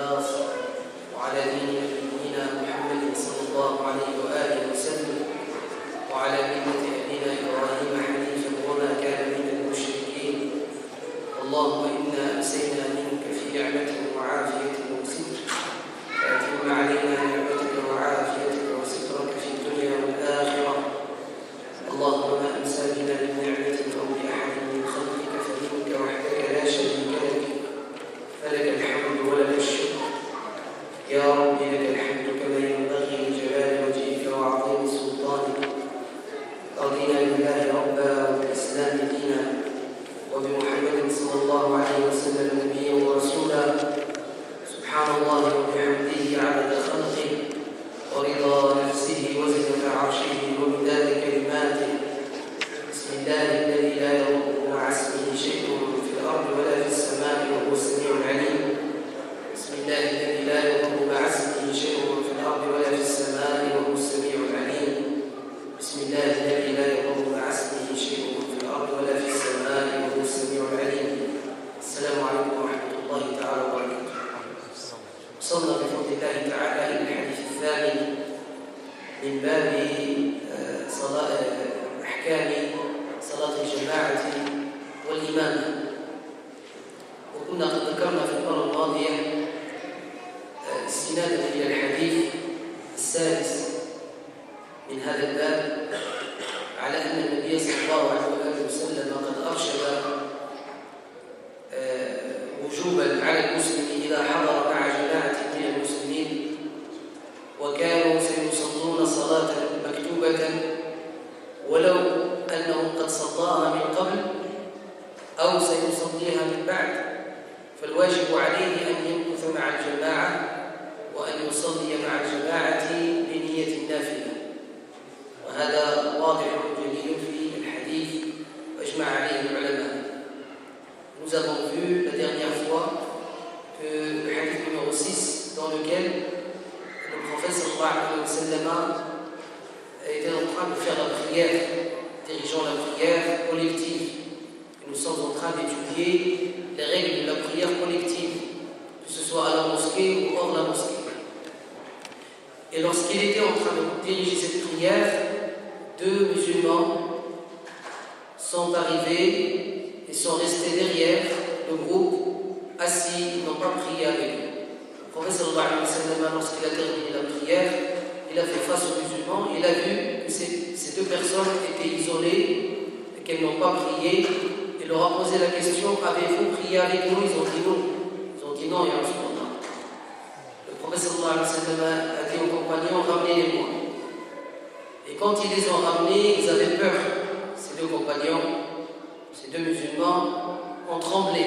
والإخلاص وعلى دين نبينا محمد صلى الله عليه وآله وسلم وعلى ملة أبينا إبراهيم حنيفا وما كان من المشركين. اللهم إنا أمسينا منك في نعمة وعافية وستر فأتم علينا نعمتك وعافيتك وسترك في الدنيا والآخرة. اللهم ما أمسى بنا من نعمة أو بأحد من خلقك فمنك وحدك لا شريك لك، فلك الحمد ولك الشكر يا رب. لك الحمد كما ينبغي لجلال وجهك وعظيم سلطانك. رضينا بالله ربا وبالإسلام دينا وبمحمد صلى الله عليه وسلم نبيا ورسولا. سبحان الله وبحمده عدد خلقه ورضا نفسه وزنة عرشه ومداد كلماته. بسم الله الذي لا يضر مع اسمه شيء في الأرض ولا في السماء وهو السميع العليم. بسم الله الذي لا يضر مع اسمه شيء في الأرض ولا في السماء وهو السميع العليم. بسم الله الذي لا يضر مع اسمه شيء في الأرض ولا في السماء وهو السميع العليم. السلام عليكم ورحمة الله تعالى وبركاته. وصلنا بفضل الله تعالى إلى الحديث الثاني من باب أحكام صلاة الجماعة والإمامة. وكنا قد ذكرنا في المرة الماضية استنادا إلى الحديث السادس من هذا الباب على أن النبي صلى الله عليه وسلم قد أرشد وجوبا على المسلم إذا حضر مع جماعة من المسلمين وكانوا سيصلون صلاة مكتوبة ولو أنهم قد صلاها من قبل أو سيصليها من بعد، فالواجب عليه أن يمكث مع الجماعة وأن يصلي مع الجماعة بنية النافلة. وهذا واضح جليل في الحديث وأجمع عليه العلماء. Nous avons vu la dernière fois que le hadith numéro 6 dans lequel le prophète sallallahu alayhi wa sallam était en train de faire la prière, dirigeant la prière collective. Et nous sommes en train d'étudier les règles de la prière collective, que ce soit à la mosquée ou hors la mosquée. Et lorsqu'il était en train de diriger cette prière, deux musulmans sont arrivés et sont restés derrière le groupe, assis, ils n'ont pas prié avec eux. Le prophète sallallahu alayhi wa sallam, lorsqu'il a terminé la prière, il a fait face aux musulmans, il a vu que ces deux personnes étaient isolées et qu'elles n'ont pas prié. Il leur a posé la question: avez-vous prié avec nous? Ils ont dit non. Ils ont dit non, et Rasulullah. Le prophète sallallahu alayhi wa sallam a dit aux compagnons: ramenez-les-moi. Et quand ils les ont ramenés, ils avaient peur. Ces deux compagnons, ces deux musulmans ont tremblé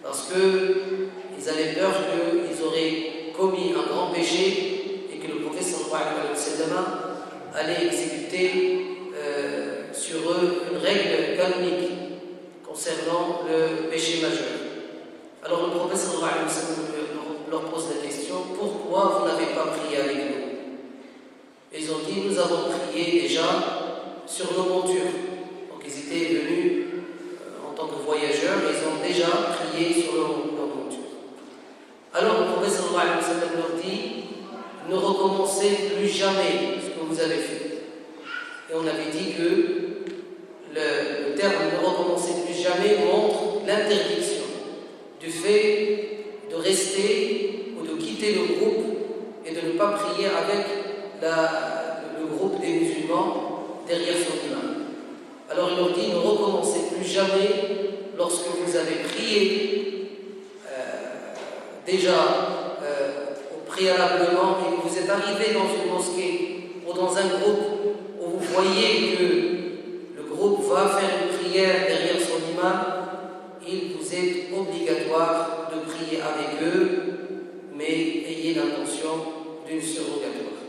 parce qu'ils avaient peur qu'ils auraient commis un grand péché et que le prophète sallallahu alayhi wa sallam allait exécuter sur eux une règle canonique concernant le péché majeur. Alors le prophète sallallahu alayhi wa sallam leur pose la question: pourquoi vous n'avez pas prié avec nous? Ils ont dit: nous avons prié déjà sur nos montures. Donc ils étaient venus en tant que voyageurs, ils ont déjà prié sur leur monture. Alors le prophète sallallahu alayhi wa sallam leur dit: ne recommencez plus jamais ce que vous avez fait. Et on avait dit que le terme ne recommencez plus jamais montre l'interdiction du fait de rester ou de quitter le groupe et de ne pas prier avec le groupe des musulmans derrière son imam. Alors il leur dit: ne recommencez plus jamais lorsque vous avez prié déjà préalablement et que vous êtes arrivé dans une mosquée ou dans un groupe où vous voyez que le groupe va faire une prière derrière son imam, il vous est obligatoire de prier avec eux, mais ayez l'intention d'une surrogatoire.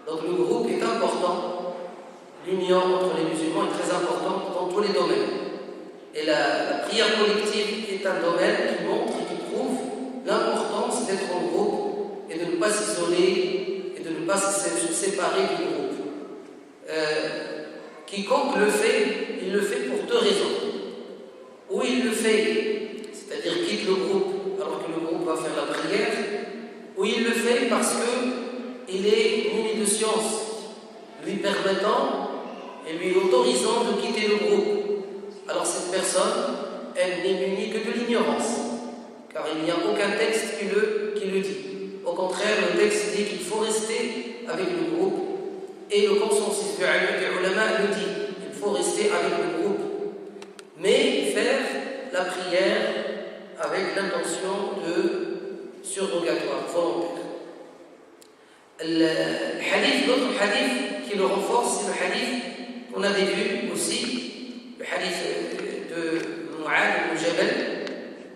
Donc le groupe est important, l'union entre les musulmans est très importante dans tous les domaines. Et la prière collective est un domaine qui montre et qui prouve l'importance d'être en groupe et de ne pas s'isoler et de ne pas se séparer du groupe. Quiconque le fait, il le fait pour deux raisons. Ou il le fait, c'est-à-dire quitte le groupe alors que le groupe va faire la prière, parce qu'il est muni de science, lui permettant et lui autorisant de quitter le groupe. Alors cette personne, elle n'est munie que de l'ignorance, car il n'y a aucun texte qui le dit. Au contraire, le texte dit qu'il faut rester avec le groupe, et le consensus du ulama le dit, il faut rester avec le groupe, mais faire la prière avec l'intention de surrogatoire, volontaire. Le hadith, l'autre hadith qui le renforce, c'est le hadith qu'on avait vu aussi, le hadith de Mu'adh ibn Jabal,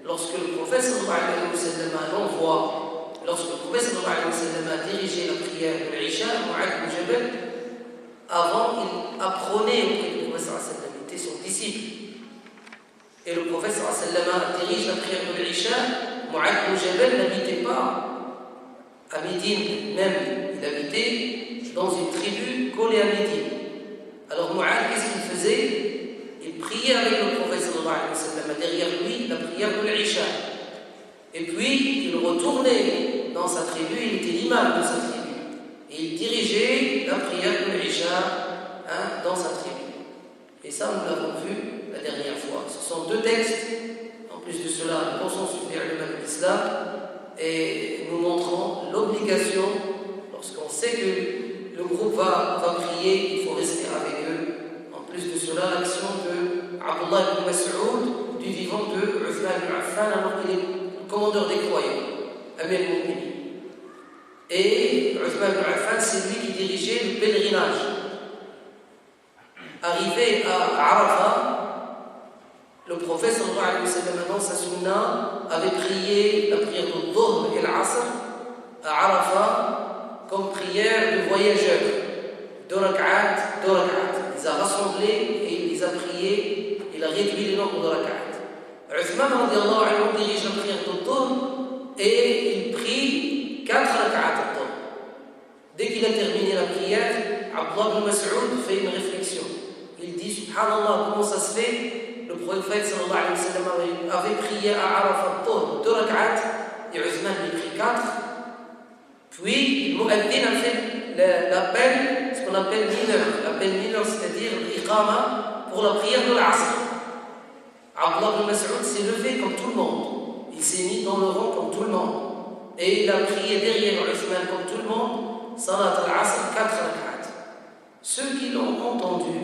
lorsque le prophète sallallahu alayhi wa sallam l'envoie, lorsque le prophète sallallahu alayhi wa sallam a dirigé la prière de l'Isha, Mu'adh ibn Jabal, avant il apprenait auprès du prophète sallallahu alayhi wa sallam, il était son disciple. Et le prophète sallallahu alayhi wa sallam dirige la prière de l'Isha. Mu'adh ibn Jabal n'habitait pas à Médine même, il habitait dans une tribu collée à Médine. Alors Mu'adh, qu'est-ce qu'il faisait? Il priait avec le prophète sallallahu alayhi wa sallam, derrière lui la prière de l'Isha. Et puis il retournait dans sa tribu, il était l'imam de sa tribu. Et il dirigeait la prière de l'Isha dans sa tribu. Et ça, nous l'avons vu la dernière fois. Ce sont deux textes, en plus de cela, le consensus des ulama de l'islam, et nous montrons l'obligation, lorsqu'on sait que le groupe va prier, il faut rester avec eux. En plus de cela, l'action de Abdullah ibn Mas'ud, du vivant de Uthman ibn Affan, alors qu'il est le commandeur des croyants, Amir al-Mu'minin. Et Uthman ibn Affan, c'est lui qui dirigeait le pèlerinage. Arrivé à Arafat, le prophète sallallahu alayhi wa sallam dans sa sunna avait prié la prière de Dhuhr et l'Asr à Arafat comme prière de voyageurs, deux rak'at. Il les a rassemblés et il les a priés, il a réduit le nombre de rak'at. Uthman radiallahu anhu dirige la prière de Dhuhr et il prie 4 rak'at. Dès qu'il a terminé la prière, Abdullah ibn Mas'ud fait une réflexion. Il dit, subhanallah, comment ça se fait? Le prophète sallallahu alayhi wa sallam avait prié à Arafat 2 rak'at et Uthman lui prie 4. Puis, le mu'adhin a fait l'appel, ce qu'on appelle mineur. L'appel mineur, c'est-à-dire l'iqama pour la prière de l'Asr. Abdullah ibn Mas'ud s'est levé comme tout le monde. Il s'est mis dans le rang comme tout le monde. Et il a prié derrière Uthman comme tout le monde, salat al-Asr 4 rak'at. Ceux qui l'ont entendu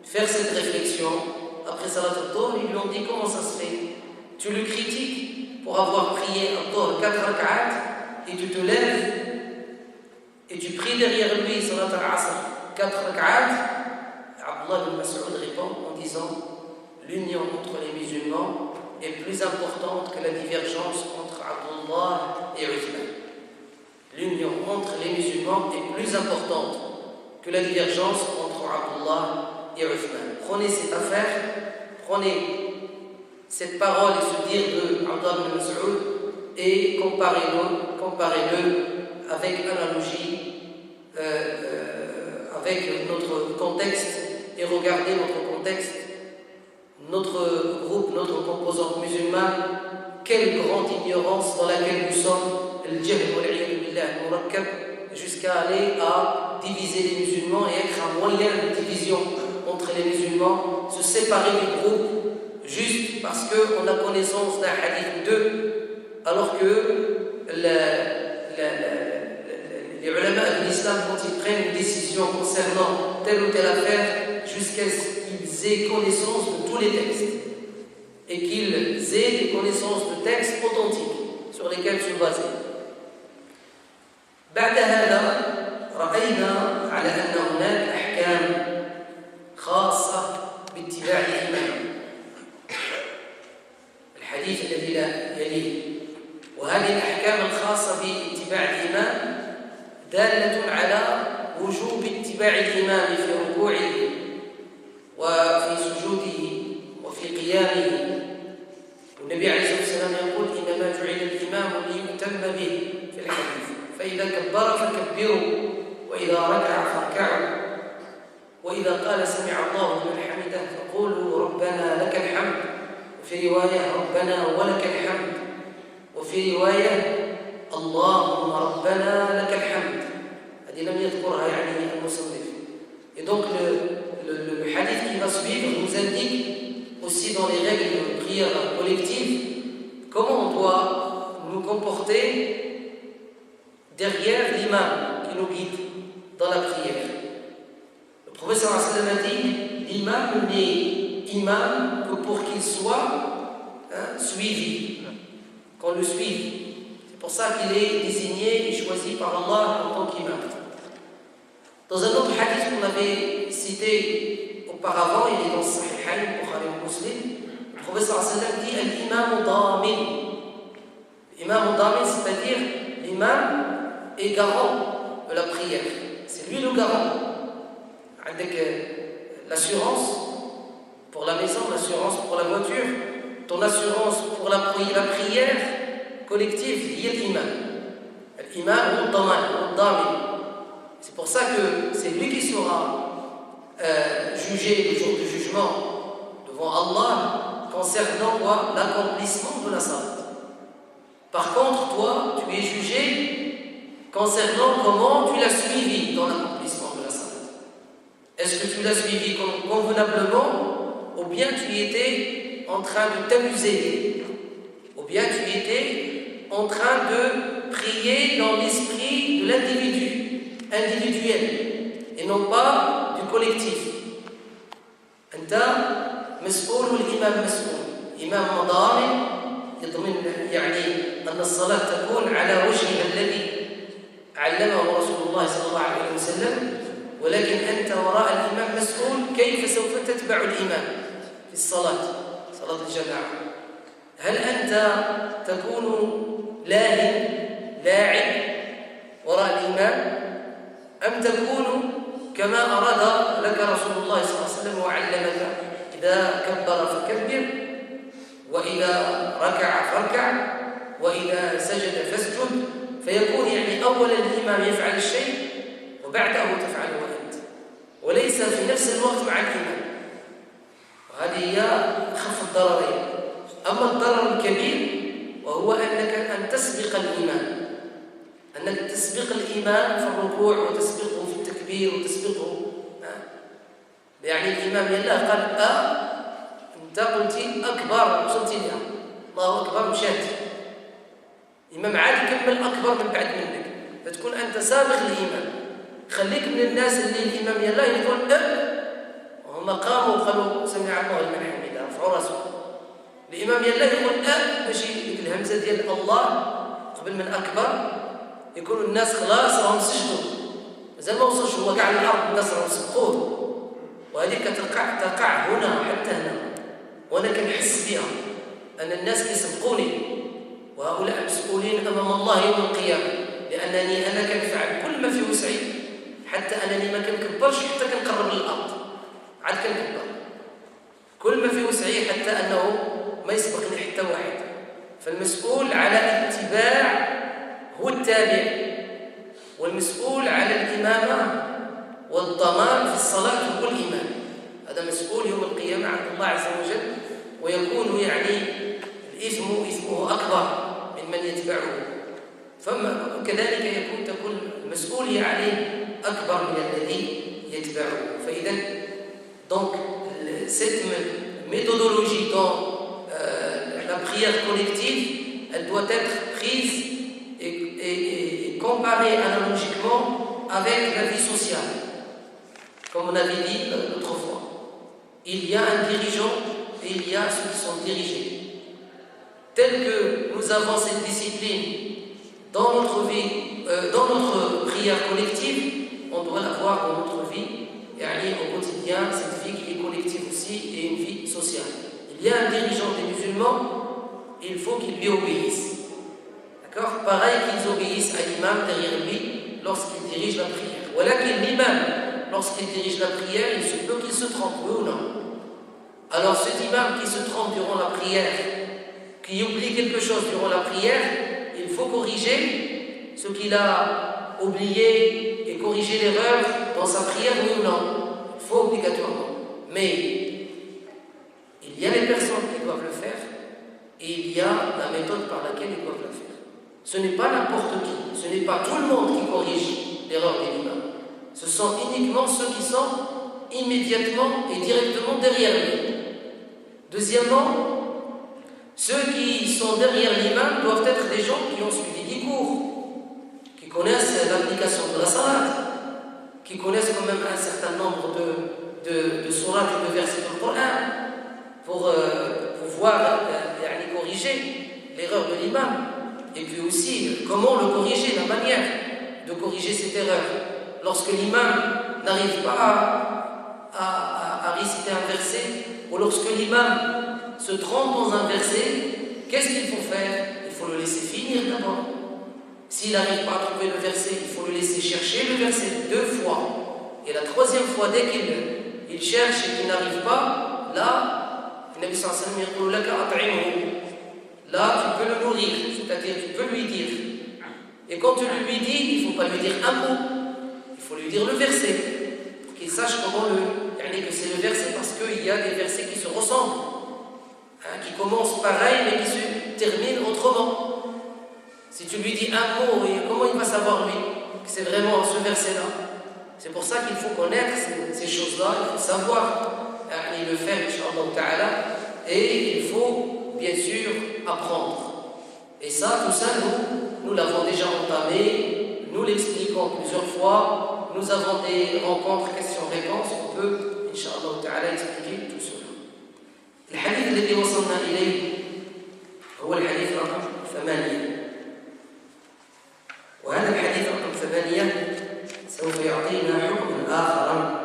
faire cette réflexion, après Salat al-Dhuhr, ils lui ont dit comment ça se fait? Tu le critiques pour avoir prié al-Dhuhr 4 rak'at et tu te lèves et tu pries derrière lui Salat al-Asr 4 rak'at. Abdullah ibn Mas'ud répond en disant l'union entre les musulmans est plus importante que la divergence entre Abdullah et Uthman. L'union entre les musulmans est plus importante que la divergence entre Abdullah et Uthman. Prenez cette affaire, prenez cette parole et ce dire de Abdullah ibn Mas'ud et comparez-le avec analogie, avec notre contexte, et regardez notre contexte, notre groupe, notre composante musulmane, quelle grande ignorance dans laquelle nous sommes, al-jahl wal-'iyad billah al-murakkab, jusqu'à aller à diviser les musulmans et être un moyen de division entre les musulmans, se séparer du groupe juste parce qu'on a connaissance d'un hadith ou deux, alors que les ulama de l'islam, quand ils prennent une décision concernant telle ou telle affaire, jusqu'à ce qu'ils aient connaissance de tous les textes et qu'ils aient des connaissances de textes authentiques sur lesquels se baser. بعد هذا رأينا على أن هناك أحكام خاصة باتباع الإمام. الحديث الذي يليه، وهذه الأحكام الخاصة باتباع الإمام دالة على وجوب اتباع الإمام في ركوعه وفي سجوده وفي قيامه. والنبي عليه الصلاة والسلام يقول إنما جعل الإمام ليؤتم به في الحديث، فإذا كبر فكبروا وإذا ركع فاركعوا وإذا قال سمع الله لمن حمده فقولوا ربنا لك الحمد، وفي رواية ربنا ولك الحمد، وفي رواية اللهم ربنا ربنا لك الحمد. هذه لم يذكرها يعني المصنف. Et donc le hadith qui va suivre nous indique aussi dans les règles de prière collective comment on doit nous comporter derrière l'imam qui nous guide dans la prière. Le prophète sallallahu alayhi wa sallam a dit l'imam n'est imam que pour qu'il soit suivi, qu'on le suive. C'est pour ça qu'il est désigné et choisi par Allah en tant qu'imam. Dans un autre hadith qu'on avait cité auparavant, il est dans Sahihain, Bukhari et Muslim, le prophète sallallahu alayhi wa sallam dit l'imam damin. L'imam damin, c'est-à-dire l'imam est garant de la prière. C'est lui le garant. Avec l'assurance pour la maison, l'assurance pour la voiture, ton assurance pour la prière collective, il y a l'imam. L'imam ou le damin. C'est pour ça que c'est lui qui sera jugé le jour du jugement devant Allah concernant quoi? L'accomplissement de la salat. Par contre, toi, tu es jugé concernant comment tu l'as suivi dans l'accomplissement de la salat. Est-ce que tu l'as suivi convenablement ou bien tu étais en train de t'amuser ou bien tu étais en train de prier dans l'esprit de l'individu individuel et non pas du collectif. أنت مسؤول والإمام مسؤول. إمام ضامن يضمن يعني أن الصلاة تكون على وجهها الذي علمه رسول الله صلى الله عليه وسلم، ولكن أنت وراء الإمام مسؤول كيف سوف تتبع الإمام في الصلاة، صلاة الجماعة. هل أنت تكون لاعب وراء الإمام أم تكون كما أراد لك رسول الله صلى الله عليه وسلم وعلمك إذا كبر فكبر وإذا ركع فاركع وإذا سجد فاسجد، فيكون يعني أولا الإمام يفعل الشيء وبعده تفعله أنت وليس في نفس الوقت مع الإمام. وهذه هي أخف الضررين. أما الضرر الكبير وهو أن تسبق الإمام، أنك تسبق الإمام في الركوع وتسبقه في التكبير وتسبقه. يعني الإمام يلا قال أنت قلتي أكبر وصلتي لها الله أكبر مشات، الإمام عاد يكمل أكبر من بعد منك، فتكون أنت سابق الإمام. خليك من الناس اللي الإمام يلا يقول وهم قاموا وقالوا سمع الله لمن حمده رفعوا راسهم، الإمام يلا يقول ماشي الهمزة ديال الله قبل من أكبر، يكونوا الناس خلاص راهم سجدوا مازال ما وصلش هو كاع الارض، الناس راهم سبقوه، وهذه تقع هنا حتى هنا، وانا كنحس بها ان الناس كيسبقوني وهؤلاء مسؤولين امام الله يوم القيامه، لانني انا كنفعل كل ما في وسعي حتى انني ما كنكبرش حتى كنقرب للارض، عاد كنكبر كل ما في وسعي حتى انه ما يسبقني حتى واحد. فالمسؤول على اتباع هو التابع، والمسؤول على الإمامة والضمان في الصلاة هو الإمام. هذا مسؤول يوم القيامة عند الله عز وجل، ويكون يعني إثمه أكبر من يتبعه. كذلك تكون المسؤولية عليه أكبر من الذي يتبعه. فإذا donc cette méthodologie dans la prière collective, elle doit être prise et comparée analogiquement avec la vie sociale. Comme on avait dit l'autre fois, il y a un dirigeant et il y a ceux qui sont dirigés. Tel que nous avons cette discipline dans notre vie, dans notre prière collective, on doit l'avoir dans notre vie, et aller au quotidien, cette vie qui est collective aussi et une vie sociale. Il y a un dirigeant des musulmans, il faut qu'il lui obéisse. D'accord? Pareil qu'ils obéissent à l'imam derrière lui lorsqu'il dirige la prière. Voilà que l'imam, lorsqu'il dirige la prière, il se peut qu'il se trompe, oui ou non? Alors cet imam qui se trompe durant la prière, qui oublie quelque chose durant la prière, il faut corriger ce qu'il a oublié et corriger l'erreur dans sa prière, oui ou non? Il faut obligatoirement. Mais il y a les personnes qui doivent le faire et il y a la méthode par laquelle ils doivent le faire. Ce n'est pas n'importe qui, ce n'est pas tout le monde qui corrige l'erreur de l'imam. Ce sont uniquement ceux qui sont immédiatement et directement derrière lui. Deuxièmement, ceux qui sont derrière l'imam doivent être des gens qui ont suivi des cours, qui connaissent l'application de la salat, qui connaissent quand même un certain nombre de sourates et de versets du Coran pour pouvoir corriger l'erreur de l'imam. Et puis aussi, comment le corriger, la manière de corriger cette erreur. Lorsque l'imam n'arrive pas à réciter un verset, ou lorsque l'imam se trompe dans un verset, qu'est-ce qu'il faut faire? Il faut le laisser finir d'abord. S'il n'arrive pas à trouver le verset, il faut le laisser chercher le verset 2 fois. Et la troisième fois, dès qu'il cherche et qu'il n'arrive pas, là, le Nabi sallallahu alayhi wa sallam, là, tu peux le nourrir, c'est-à-dire tu peux lui dire. Et quand tu lui dis, il ne faut pas lui dire un mot, il faut lui dire le verset, pour qu'il sache comment que c'est le verset, parce qu'il y a des versets qui se ressemblent, qui commencent pareil, mais qui se terminent autrement. Si tu lui dis un mot, comment il va savoir lui que c'est vraiment ce verset-là? C'est pour ça qu'il faut connaître ces choses-là, il faut savoir le faire, Inch'Allah Ta'ala, et il faut bien sûr apprendre. Et ça, tout ça, nous l'avons déjà entamé, nous l'expliquons plusieurs fois, nous avons des rencontres, questions-réponses, on peut, Inch'Allah Ta'ala, expliquer tout cela. الحديث الذي وصلنا إليه هو الحديث رقم 8. وهذا الحديث رقم 8 سوف يعطينا حكما آخر.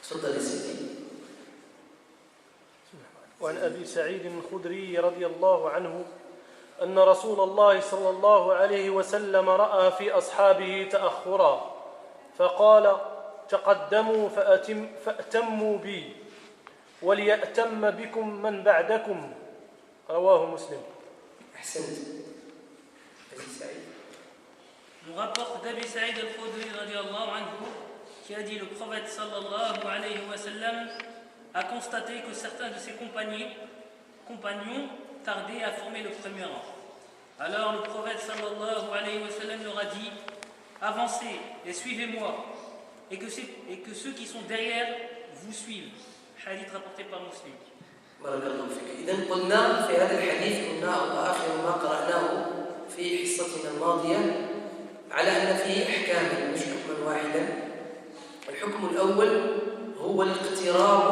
تفضل يا سيدي. وعن أبي سعيد الخدري رضي الله عنه أن رسول الله صلى الله عليه وسلم رأى في أصحابه تأخرا فقال تقدموا فأتموا بي وليأتم بكم من بعدكم. رواه مسلم. أحسنت. أبي سعيد. On rapporte d'Abi Saïd al-Khudri radiallahu anhu qui a dit: le prophète sallallahu alayhi wa sallam a constaté que certains de ses compagnons tardaient à former le premier rang. Alors le prophète sallallahu alayhi wa sallam leur a dit: avancez et suivez-moi, et que ceux qui sont derrière vous suivent. Hadith rapporté par Muslim. بارك الله فيك. إذا قلنا في هذا الحديث وآخر ما قرأناه في حصتنا الماضية على أن فيه أحكاما مش حكما واحدا. الحكم الأول هو الاقتراب،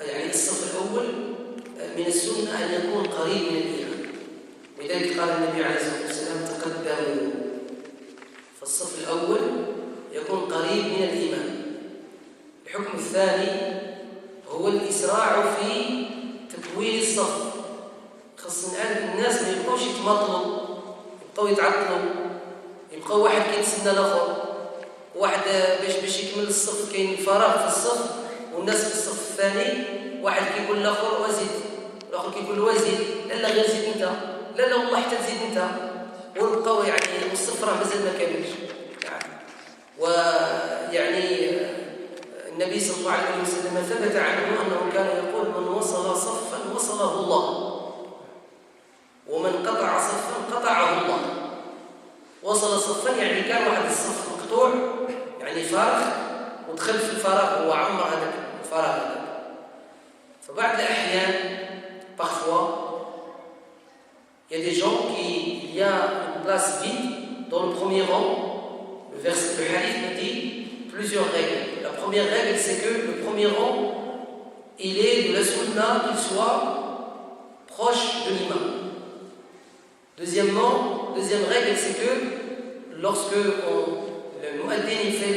يعني الصف الأول من السنة أن يكون قريب من الإمام، ولذلك قال النبي عليه الصلاة والسلام تقدموا. فالصف الأول يكون قريب من الإمام. الحكم الثاني هو الإسراع في تكوين الصف. خاصة الآن الناس ما يبقوش يتمطلوا، يبقوا يتعطلوا، يبقى واحد كيتسنى الاخر، واحد باش يكمل الصف كاين فراغ في الصف والناس في الصف الثاني، واحد كيقول للاخر وزيد، الاخر كيقول وزيد، لا غير زيد انت، لا والله حتى تزيد انت، ونبقاو يعني الصف راه مازال ما كاملش. ويعني النبي صلى الله عليه وسلم ثبت عنه انه كان يقول: من وصل صفا وصله الله، ومن قطع صفا قطعه الله. وصل صفا يعني كان واحد الصف مقطوع، يعني فارغ، ودخل في الفراغ هو عمر هذاك الفراغ هذاك. فبعض الأحيان parfois il y a des gens il y a une place vide dans le premier rang. Le hadith nous dit plusieurs règles. La première règle, c'est que le premier rang, il est de la sunna qu'il soit proche de l'imam. Deuxième règle, c'est que lorsque le muaddin fait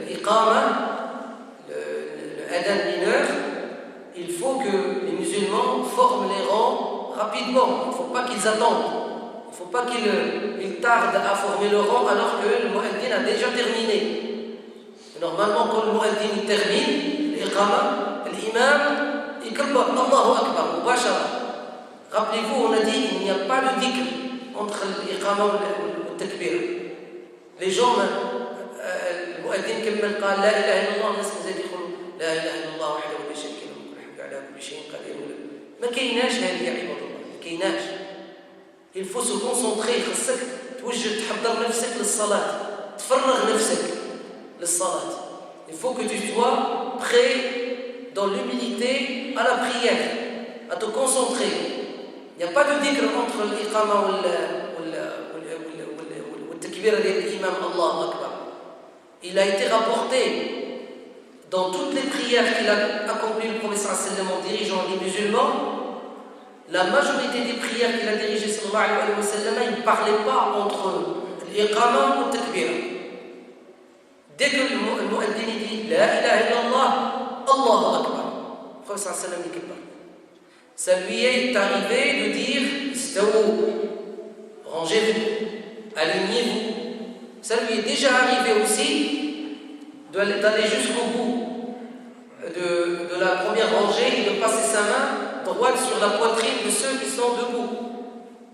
l'iqama, le adhan mineur, il faut que les musulmans forment les rangs rapidement. Il ne faut pas qu'ils attendent. Il ne faut pas qu'ils tardent à former le rang alors que le muaddin a déjà terminé. Et normalement, quand le muaddin termine l'iqama, l'imam, il kabbar Allahu Akbar, mubashara. Rappelez-vous, on a dit qu'il n'y a pas de dhikr entre l'iqama et le takbir. Les gens, le muaddin كمل قال لا إله إلا الله، الناس مازال يقولوا لا إله إلا الله وحده لا شريك له له الملك وله الحمد على كل شيء قدير. ما كايناش هذه يا عباد الله، ما كايناش. Il faut se concentrer. خصك توجد تحضر نفسك للصلاة. تفرغ نفسك للصلاة. Il faut que tu sois prêt dans l'humilité à la prière, à te concentrer. Il n'y a pas de dhikr entre l'iqama ou le takbir de l'imam Allah Akbar. Il a été rapporté dans toutes les prières qu'il a accomplies le prophète sallallahu alayhi wa sallam en dirigeant les musulmans. La majorité des prières qu'il a dirigées sallallahu alayhi wa sallam, il ne parlait pas entre l'iqama ou le takbir. Dès que le mu'addin dit La ilaha illallah, Allahu Akbar, le prophète sallallahu alayhi wa sallam dit qu'il parle. Ça lui est arrivé de dire Istawu, rangez-vous, alignez-vous. Ça lui est déjà arrivé aussi d'aller jusqu'au bout de la première rangée et de passer sa main droite sur la poitrine de ceux qui sont debout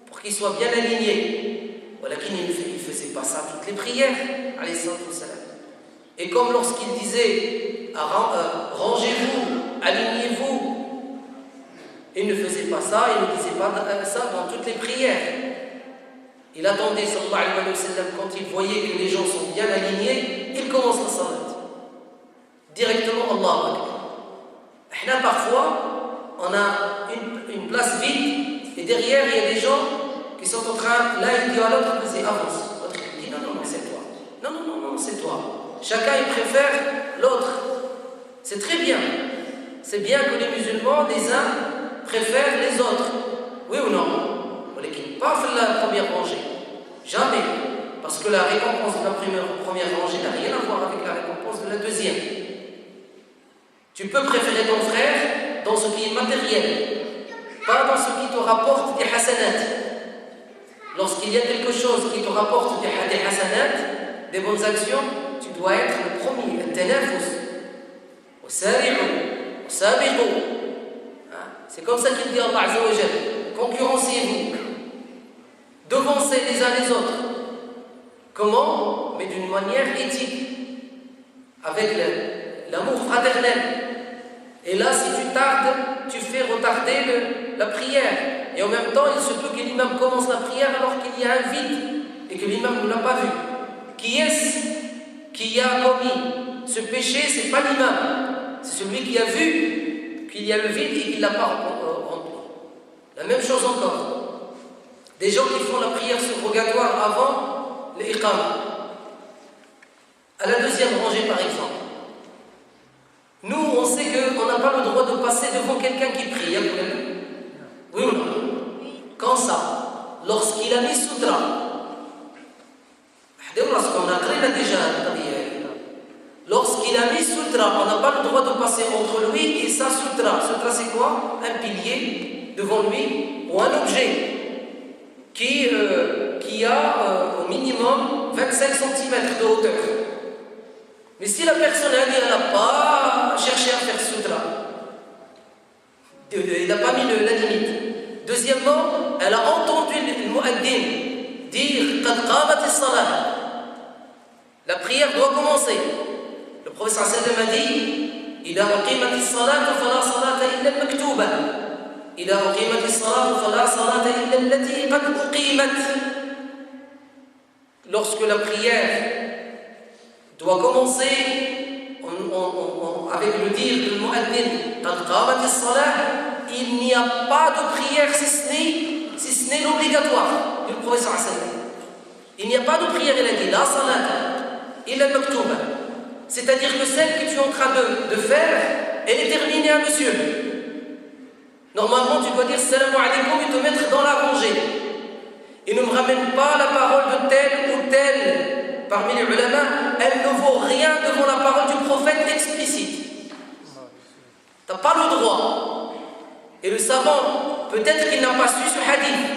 pour qu'ils soient bien alignés. Voilà qu'il ne faisait pas ça toutes les prières. Et comme lorsqu'il disait rangez-vous, alignez-vous, il ne faisait pas ça, il ne disait pas ça dans toutes les prières. Il attendait, sallallahu alayhi wa sallam, quand il voyait que les gens sont bien alignés, il commence la salat. Directement, Allah Akbar. Parfois, on a une place vide, et derrière, il y a des gens qui sont en train, l'un il dit à l'autre, vas-y, avance. L'autre il dit, non, c'est toi. Non, c'est toi. Chacun, il préfère l'autre. C'est très bien. C'est bien que les musulmans, les uns, préfèrent les autres. Oui ou non? Pas faire la première rangée. Jamais. Parce que la récompense de la première rangée n'a rien à voir avec la récompense de la deuxième. Tu peux préférer ton frère dans ce qui est matériel, pas dans ce qui te rapporte des hasanat. Lorsqu'il y a quelque chose qui te rapporte des hasanat, des bonnes actions, tu dois être le premier. C'est comme ça qu'il dit Allah Azza wa Jalla. Concurrencez-vous. Devancez les uns les autres. Comment? Mais d'une manière éthique, avec l'amour fraternel. Et là, si tu tardes, tu fais retarder la prière. Et en même temps, il se peut que l'imam commence la prière alors qu'il y a un vide et que l'imam ne l'a pas vu. Qui est-ce qui a commis ce péché? C'est pas l'imam, c'est celui qui a vu qu'il y a le vide et qui ne l'a pas rempli. La même chose encore. Des gens qui font la prière surrogatoire avant l'iqama. À la deuxième rangée, par exemple. Nous, on sait qu'on n'a pas le droit de passer devant quelqu'un qui prie. Oui ou non? Quand ça? Lorsqu'il a mis sutra. Lorsqu'il a mis sutra, on n'a pas le droit de passer entre lui et sa sutra. Sutra, c'est quoi? Un pilier devant lui ou un objet qui a au minimum 25 cm de hauteur. Mais si la personne elle n'a pas cherché à faire sutra, il n'a pas mis la limite. Deuxièmement, elle a entendu le mu'addin dire qad qamat as-salah. La prière doit commencer. Le prophète sallallahu alayhi wa sallam a dit idha uqimat as-salat fala salata illa al-maktuba. إذا أقيمت الصلاة فلا صلاة إلا التي قد أقيمت. Lorsque la prière doit commencer avec le dire du mu'addin قد قامت الصلاة, il n'y a pas de prière si ce n'est l'obligatoire du prophète sallallahu alayhi wa sallam. Il n'y a pas de prière, il a dit la salata illa al-maktuba, c'est-à-dire que celle que tu es en train de faire, elle est terminée à monsieur. Normalement, tu dois dire salam alaykoum et te mettre dans la rangée. Et ne me ramène pas la parole de tel ou tel parmi les ulama, elle ne vaut rien devant la parole du prophète explicite. Tu n'as pas le droit. Et le savant, peut-être qu'il n'a pas su ce hadith.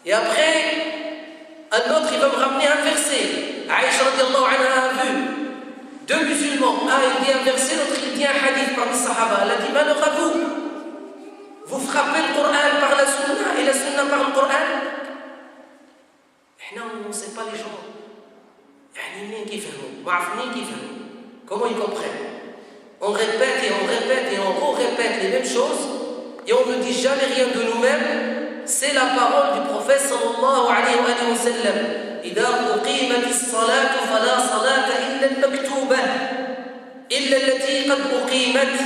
Et après, un autre, il va me ramener un verset. Aïcha radiallahu anha a vu deux musulmans. Un, il dit un verset, l'autre, il dit un hadith parmi les sahaba. Elle a dit, malheureusement, vous frappez le Coran par la sunna et la sunna par le Coran. Et non, on ne sait pas les gens. Comment ils comprennent? On répète et on répète et on répète les mêmes choses et on ne dit jamais rien de nous-mêmes c'est la parole du prophète sallallahu alayhi wa sallam. إذا أقيمت الصلاة فلا صلاة إلا المكتوبة إلا التي قد أقيمت.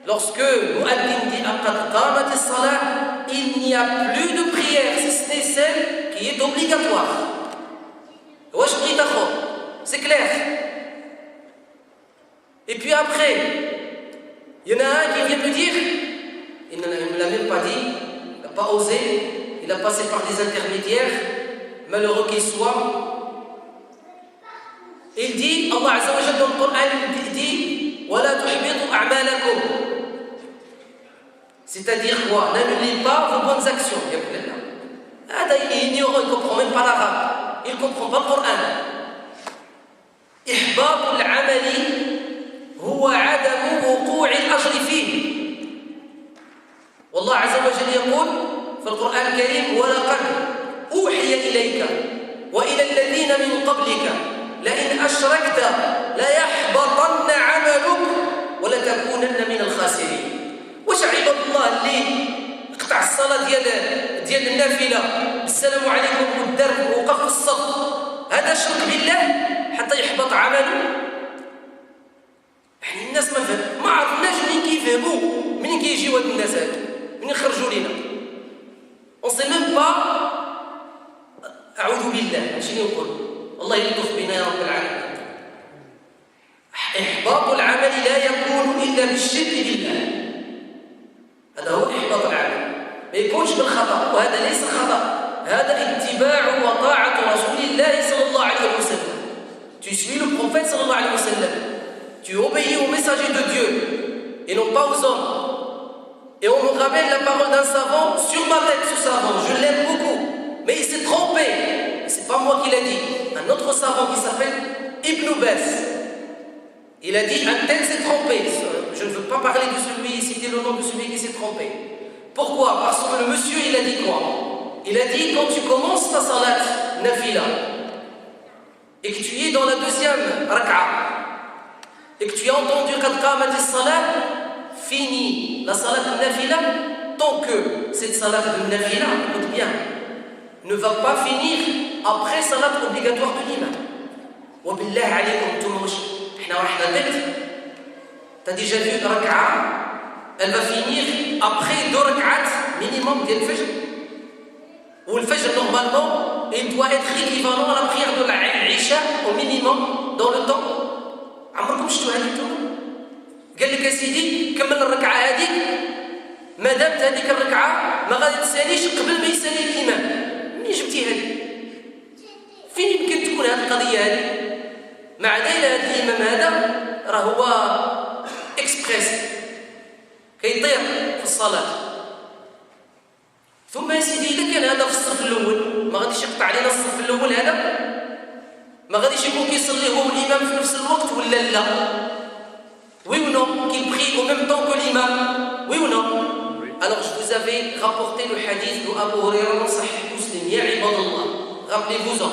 Lorsque Mu'addin dit qad qamat as-salah, il n'y a plus de prière si ce n'est celle qui est obligatoire. C'est clair. Et puis après, il y en a un qui vient me dire, il ne me l'a même pas dit, il n'a pas osé, il a passé par des intermédiaires, malheureux qu'il soit. Il dit, Allah Azza wa Jalla dans le Coran, il dit وَلَا تُحْبِطُوا أَعْمَالَكُمْ. C'est-à-dire quoi? N'annulez pas vos bonnes actions. Il est ignorant, il ne comprend même pas l'arabe. Il ne comprend pas le Coran. إحباط العمل هو عدم وقوع الأجر فيه. والله عز وجل يقول في القرآن الكريم ولقد أوحي إليك وإلى الذين من قبلك لئن أشركت ليحبطن عملك ولتكونن من الخاسرين. واش عباد الله اللي قطع الصلاة ديال النافلة السلام عليكم والدرب ووقف في الصف هذا شرك بالله حتى يحبط عمله؟ يعني الناس ما عرفناش منين كيفهموا منين كيجيو هاد الناس هادو منين يخرجوا لينا. on sait même pas. أعوذ بالله شنو نقول؟ الله يلطف بنا يا رب العالمين. إحباط العمل لا يكون إلا بالشرك بالله. هذا هو إحباط العمل. ما يكونش بالخطأ وهذا ليس خطأ. هذا اتباع وطاعة رسول الله صلى الله عليه وسلم. Tu suis le prophète sallallahu alayhi wa sallam. Tu obéis au messager de Dieu et non pas aux hommes. Et on me ramène la parole d'un savant sur ma tête, ce savant. Je l'aime beaucoup. Mais il s'est trompé. C'est pas moi qui l'ai dit. Un autre savant qui s'appelle Ibn Baz. Il a dit un tel s'est trompé. Je ne veux pas parler de celui, citer le nom de celui qui s'est trompé. Pourquoi? Parce que le monsieur, il a dit quoi? Il a dit quand tu commences ta salat nafila et que tu es dans la deuxième rak'a et que tu as entendu qad qamat as-salat, fini la salat nafila tant que cette salat de nafila, écoute bien, ne va pas finir après salat obligatoire de l'imam. Wa billah alaykum tumouch, احنا واحنا بنت. T'as déjà vu une rak'a, elle va finir après 2 rak'at minimum ديال الفجر. Ou le fajr normalement, il doit être équivalent à la prière de l'Isha au minimum dans le temps. عمركم شفتوا هذه التوم؟ قال لك يا سيدي كمل الركعة هذيك ما دامت هذيك الركعة ما غادي تساليش قبل ما يسالي الإمام. منين جبتي هذه؟ فين يمكن تكون هذه القضية هذه؟ مع ذلك هذا الإمام هذا راه هو إكسبريس كيطير في الصلاة. ثم يا سيدي إذا كان هذا في الصف الأول ما غاديش يقطع علينا الصف الأول هذا؟ ما غاديش يكون كيصلي هو الإمام في نفس الوقت ولا لا؟ Oui ou non? Qu'il prie au même temps que l'imam? Oui ou non? Alors je vous avais rapporté le hadith de Abu Hurairah dans Sahih Muslim, Ya ibadallah, rappelez-vous-en,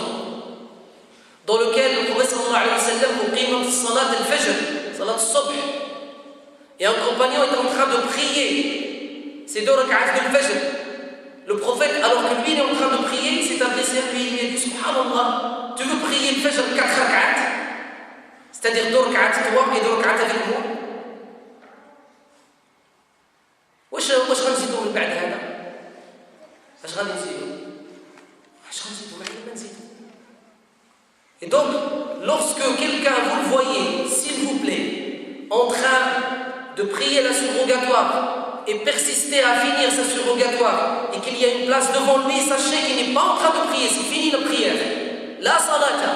dans lequel le prophète sallallahu alayhi wa sallam uqimat salat al-fajr, salat al-subh, et un compagnon est en train de prier ces 2 rak'at de al-fajr. Le prophète, alors que lui il est en train de prier, s'est adressé à lui, il lui a dit subhanallah, tu veux prier le fajr 4 rak'at, c'est-à-dire 2 rak'at toi et 2 rak'at avec moi. واش غنزيدو من بعد هذا؟ اش غادي نزيدو؟ ما نزيدو. Et donc, lorsque quelqu'un, vous le voyez, s'il vous plaît, en train de prier la surrogatoire et persister à finir sa surrogatoire et qu'il y a une place devant lui, sachez qu'il n'est pas en train de prier, c'est fini la prière. La salata.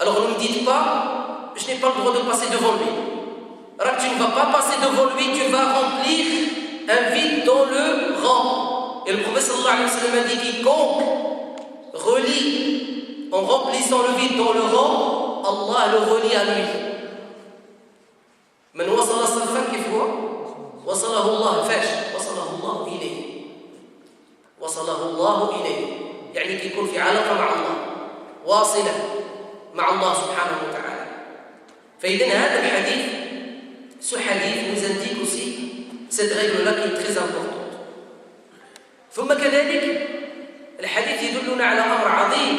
Alors ne me dites pas, je n'ai pas le droit de passer devant lui. Alors tu ne vas pas passer devant lui, tu vas remplir un vide dans le rang. Et le prophète sallallahu alayhi wa sallam a dit quiconque relie en remplissant le vide dans le rang, Allah le relie à lui. من وصل صفا كيف هو؟ وصله الله فاش وصله الله إليه. وصله الله إليه يعني كيكون في علاقة مع الله واصلة مع الله سبحانه وتعالى. فإذا هذا الحديث ce hadith nous indique aussi cette règle-là qui est très importante. ثم كذلك الحديث يدلنا على أمر عظيم،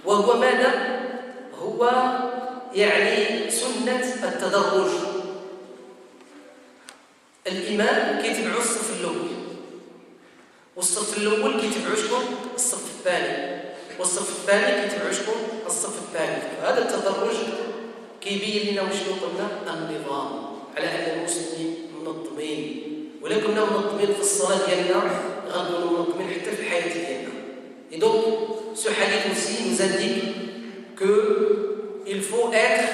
وهو ماذا؟ هو يعني سنة التدرج. الإمام كيتبعوا الصف الأول، والصف الأول كيتبعوا شكون؟ الصف الثاني، والصف الثاني كيتبعوا شكون؟ الصف الثالث. هذا التدرج كيبين لنا وشنو قلنا؟ النظام، على أن المسلمين منظمين، ولا كنا منظمين في الصلاة ديالنا غنكونوا منظمين حتى في الحياة ديالنا. Et donc, ce hadith aussi nous indique qu'il faut être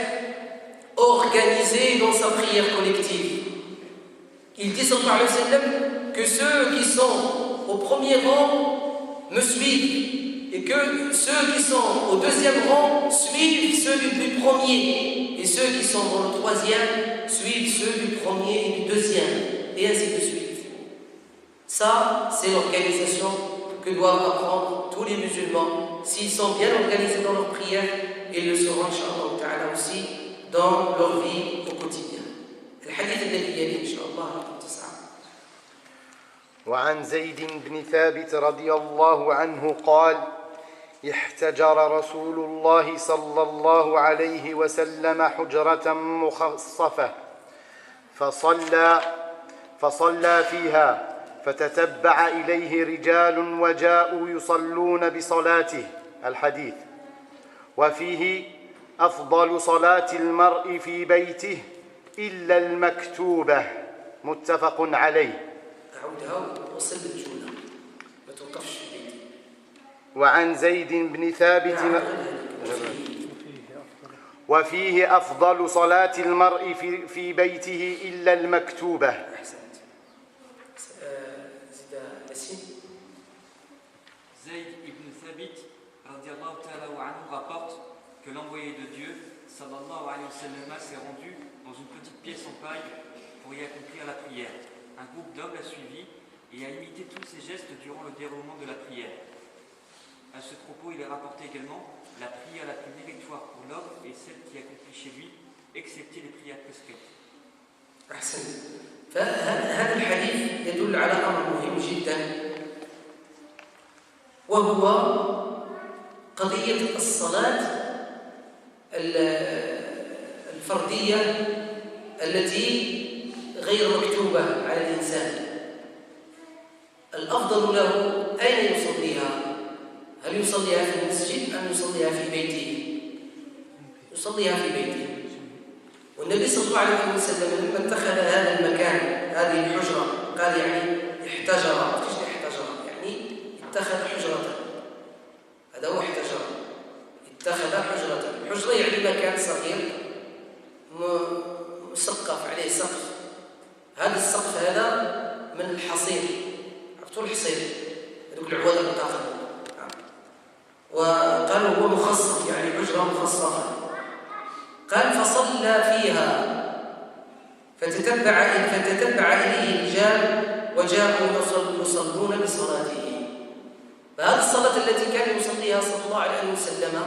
organisé dans sa prière collective. Il dit sallallahu alayhi wa sallam que ceux qui sont au premier rang me suivent et que ceux qui sont au deuxième rang suivent ceux du premier et ceux qui sont dans le troisième suivent ceux du premier et du deuxième et ainsi de suite. Ça, c'est l'organisation que doivent apprendre tous les musulmans. S'ils sont bien organisés dans leur prière, ils le seront, Inch'Allah ta'ala, aussi dans leur vie au quotidien. الحديث الذي يلي إن شاء الله رقم 9. وعن زيد بن ثابت رضي الله عنه قال: احتجر رسول الله صلى الله عليه وسلم حجرة مخصفة فصلى فيها، فتتبع إليه رجال وجاءوا يصلون بصلاته. الحديث. وفيه: أفضل صلاة المرء في بيته إلا المكتوبة. متفق عليه. أعودها وصل بالجملة ما توقفش في بيتي. وعن زيد بن ثابت وفيه أفضل صلاة المرء في بيته إلا المكتوبة. Zayd ibn Thabit radiallahu ta'ala anhu rapporte que l'envoyé de Dieu sallallahu alayhi wa sallam s'est rendu dans une petite pièce en paille pour y accomplir la prière. Un groupe d'hommes l'a suivi et a imité tous ses gestes durant le déroulement de la prière. À ce propos, il est rapporté également la prière la plus méritoire pour l'homme et celle qui accomplit chez lui, excepté les prières prescrites. أحسن. فهذا الحديث يدل على أمر مهم جدا، وهو قضية الصلاة الفردية التي غير مكتوبة على الإنسان. الأفضل له أين يصليها؟ هل يصليها في المسجد أم يصليها في بيته؟ يصليها في بيته. والنبي صلى الله عليه وسلم لما اتخذ هذا المكان، هذه الحجرة، قال يعني احتجر. يعني اتخذ حجرة، هذا هو احتجر، اتخذ حجرة. الحجرة يعني مكان صغير مسقف عليه سقف. هذا السقف هذا من الحصير، عرفتوا الحصير هذوك العواد القطافة، وقالوا هو مخصص يعني حجرة مخصصة. قال فصلى فيها فتتبع إليه رجال وجاءوا يصلون بصلاته. فهذه الصلاة التي كان يصليها صلى الله عليه وسلم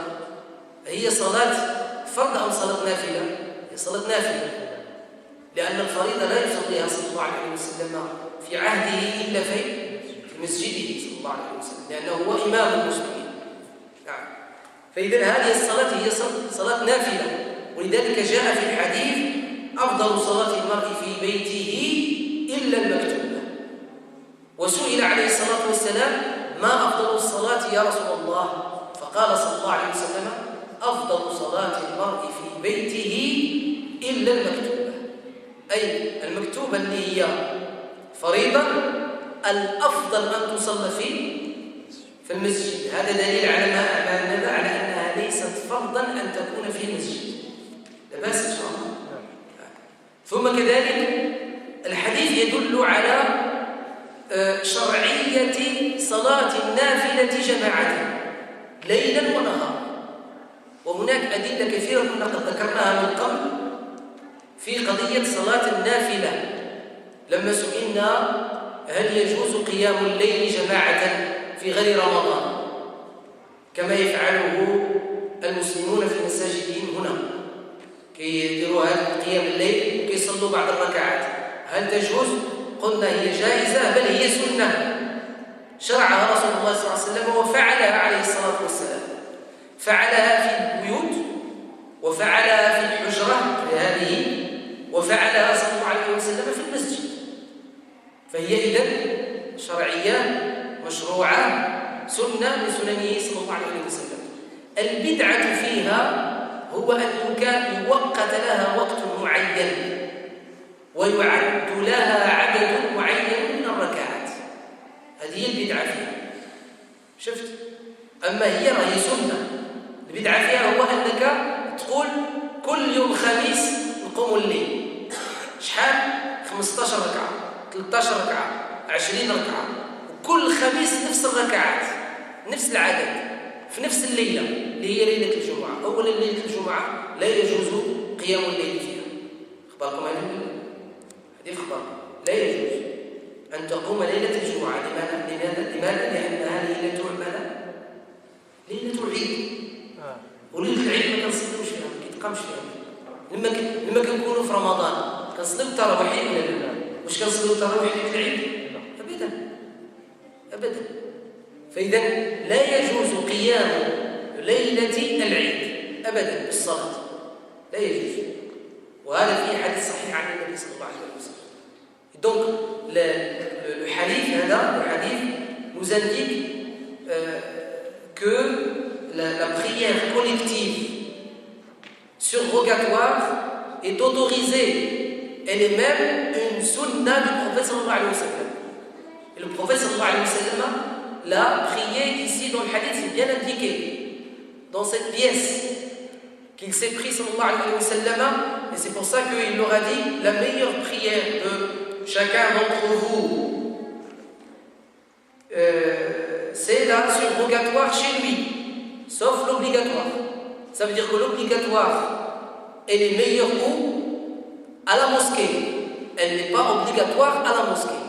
هي صلاة فرض أم صلاة نافلة؟ هي صلاة نافلة، لأن الفريضة لا يصليها صلى الله عليه وسلم في عهده إلا في مسجده صلى الله عليه وسلم، لأنه هو إمام المسلمين. نعم. فإذا هذه الصلاة هي صلاة نافلة، ولذلك جاء في الحديث: أفضل صلاة المرء في بيته إلا المكتوبة. وسئل عليه الصلاة والسلام: ما أفضل الصلاة يا رسول الله؟ فقال صلى الله عليه وسلم: أفضل صلاة المرء في بيته إلا المكتوبة. أي المكتوبة اللي هي فريضة الأفضل أن تصلى في المسجد. هذا دليل على ماذا؟ على أنها ليست فرضا أن تكون في المسجد، لا بأس إن شاء الله. ثم كذلك الحديث يدل على شرعية صلاة النافلة جماعة ليلا ونهارا. وهناك أدلة كثيرة كنا قد ذكرناها من قبل في قضية صلاة النافلة، لما سئلنا هل يجوز قيام الليل جماعة في غير رمضان كما يفعله المسلمون في مساجدهم هنا، كي يديروا هذا قيام الليل وكي يصلوا بعض الركعات. هل تجوز؟ قلنا هي جائزة، بل هي سنة. شرعها رسول الله صلى الله عليه وسلم وفعلها عليه الصلاة والسلام. فعلها في البيوت وفعلها في الحجرة هذه وفعلها صلى الله عليه وسلم في المسجد. فهي إذن شرعية مشروعة سنة من سننه صلى الله عليه وسلم. البدعة فيها هو أن يوقت لها وقت معين ويعد لها عدد معين من الركعات. هذه هي البدعة فيها. شفت؟ أما هي راهي سنة. البدعة فيها هو أنك تقول كل يوم خميس نقوم الليل. شحال؟ 15 ركعة 13 ركعة 20 ركعة وكل خميس نفس الركعات نفس العدد في نفس الليلة اللي هي ليلة الجمعة. أولا ليلة الجمعة لا يجوز قيام الليل فيها. أخباركم هذه أخباركم لا يجوز أن تقوم ليلة الجمعة. لماذا؟ لأنها ليلة ماذا؟ ليلة العيد. وليلة العيد ما كنصليوش فيها ما كيتقامش فيها. لما كنكونوا في رمضان كنصليو التراويح ولا لا؟ واش كنصليو التراويح ليلة العيد؟ أبدا. فإذا لا يجوز قيام ليلة العيد أبدا بالصلاة. لا يجوز. وهذا في حديث صحيح عن النبي صلى الله عليه وسلم. Donc le hadith nous indique que la prière collective surrogatoire est autorisée. Elle est même une sunna du prophète sallallahu alayhi wa sallam. Et le prophète sallallahu alayhi wa sallam l'a prié ici dans le hadith, c'est bien indiqué dans cette pièce qu'il s'est pris sallallahu alayhi wa sallam. Et c'est pour ça qu'il leur a dit la meilleure prière de chacun d'entre vous, c'est la surrogatoire chez lui, sauf l'obligatoire. Ça veut dire que l'obligatoire, elle est meilleure où? À la mosquée. Elle n'est pas obligatoire à la mosquée.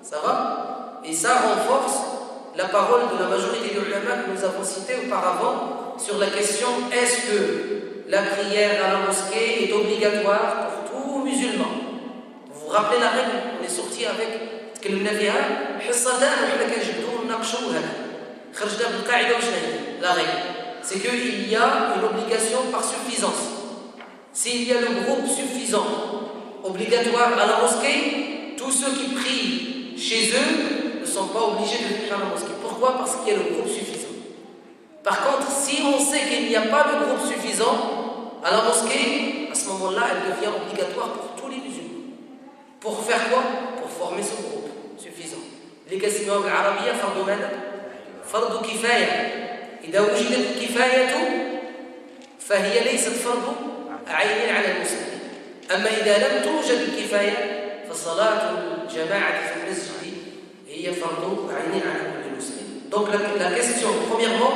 Ça va? Et ça renforce la parole de la majorité des ulama que nous avons citée auparavant sur la question est-ce que la prière à la mosquée est obligatoire pour tout musulman? Vous vous rappelez la règle? On est sorti avec تكلمنا فيها حصة دائما وحنا كنجبدو نناقشوا هذا. خرجنا بالقاعدة واش هي؟ La règle, c'est qu'il y a une obligation par suffisance. S'il y a le groupe suffisant obligatoire à la mosquée, tous ceux qui prient chez eux ne sont pas obligés de venir à la mosquée. Pourquoi? Parce qu'il y a le groupe suffisant. Par contre, si on sait qu'il n'y a pas de groupe suffisant à la mosquée, à ce moment-là, elle devient obligatoire pour tous les musulmans. Pour faire quoi? Pour former ce groupe suffisant. اللي كنسميوها بالعربية فرض ماذا؟ فرض كفاية. إذا وجدت الكفاية فهي ليست فرض عين على المسلمين. أما إذا لم توجد الكفاية فصلاة الجماعة في المسجد هي فرض عين على كل مسلم. Donc la question, premièrement,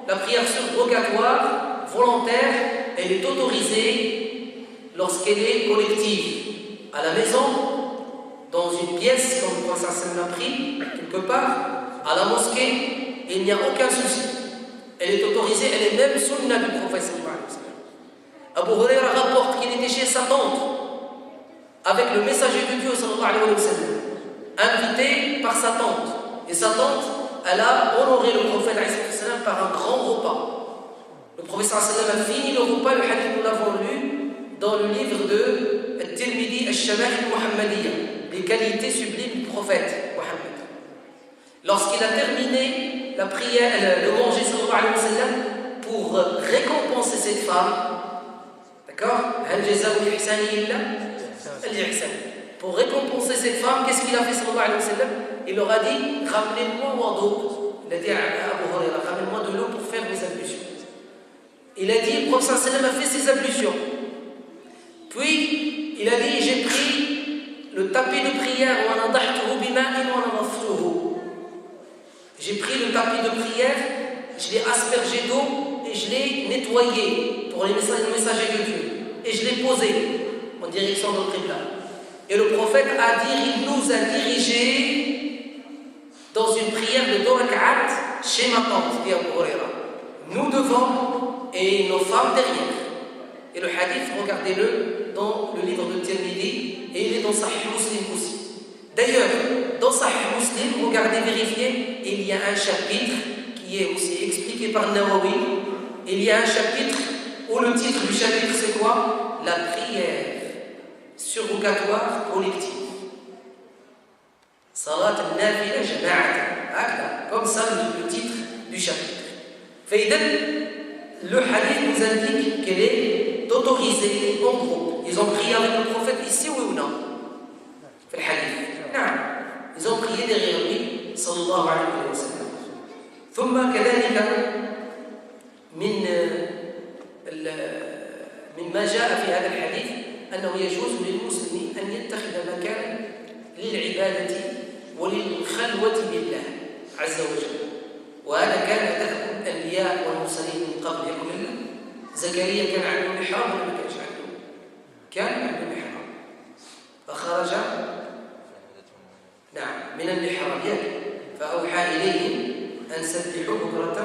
la prière surrogatoire volontaire, elle est autorisée lorsqu'elle est collective. À la maison, dans une pièce, comme le prophète sallallahu alayhi wa sallam l'a pris, quelque part, à la mosquée, il n'y a aucun souci. Elle est autorisée, elle est même sunna du prophète sallallahu alayhi wa sallam. Abu Huraira rapporte qu'il était chez sa tante, avec le messager de Dieu sallallahu alayhi wa sallam, invité par sa tante. Et sa tante, elle a honoré le prophète alayhi wa sallam par un grand repas. Le prophète sallallahu alayhi wa sallam a fini le repas, le hadith nous l'avons lu dans le livre de Tirmidhi al-Shama'il al-Muhammadiyya, les qualités sublimes du prophète Mohammed. Lorsqu'il a terminé la prière, le manger sallallahu alayhi wa sallam, pour récompenser cette femme, d'accord? Pour récompenser cette femme, qu'est-ce qu'il a fait sallallahu alayhi wa sallam? Il leur a dit, ramenez-moi d'eau. Il a dit à Abu Huraira, ramenez-moi de l'eau pour faire mes ablutions. Il a dit, le prophète sallallahu alayhi wa sallam a fait ses ablutions. Puis, il a dit, j'ai pris le tapis de prière, j'ai pris le tapis de prière, je l'ai aspergé d'eau et je l'ai nettoyé pour les messagers de Dieu. Et je l'ai posé en direction de Qibla. Et le prophète il nous a dirigés dans une prière de 2 rak'at chez ma tante, dit Abu Huraira. Nous devant et nos femmes derrière. Et le hadith, regardez-le dans le livre de Tirmidhi, et il est dans Sahih Muslim aussi. D'ailleurs, dans Sahih Muslim, regardez, vérifiez, il y a un chapitre qui est aussi expliqué par Nawawi. Il y a un chapitre où le titre du chapitre c'est quoi? La prière surrogatoire collective. Salat al-Nafila jama'atan. Comme ça le titre du chapitre. Le hadith nous indique qu'elle est autorisée en groupe. Ils ont prié avec le prophète ici, oui ou non? Le hadith. Non. Ils ont prié derrière lui, sallallahu alayhi wa sallam. ثم كذلك مما جاء في هذا الحديث أنه يجوز للمسلم أن يتخذ مكانا للعبادة وللخلوة بالله عز وجل. وهذا كان دأب الأنبياء والمرسلين من قبل. يقول لنا زكريا كان عنده محراب ولا ما كانش عنده؟ كان عنده محراب فخرج من المحراب فأوحى إليهم أن سبحوا بكرة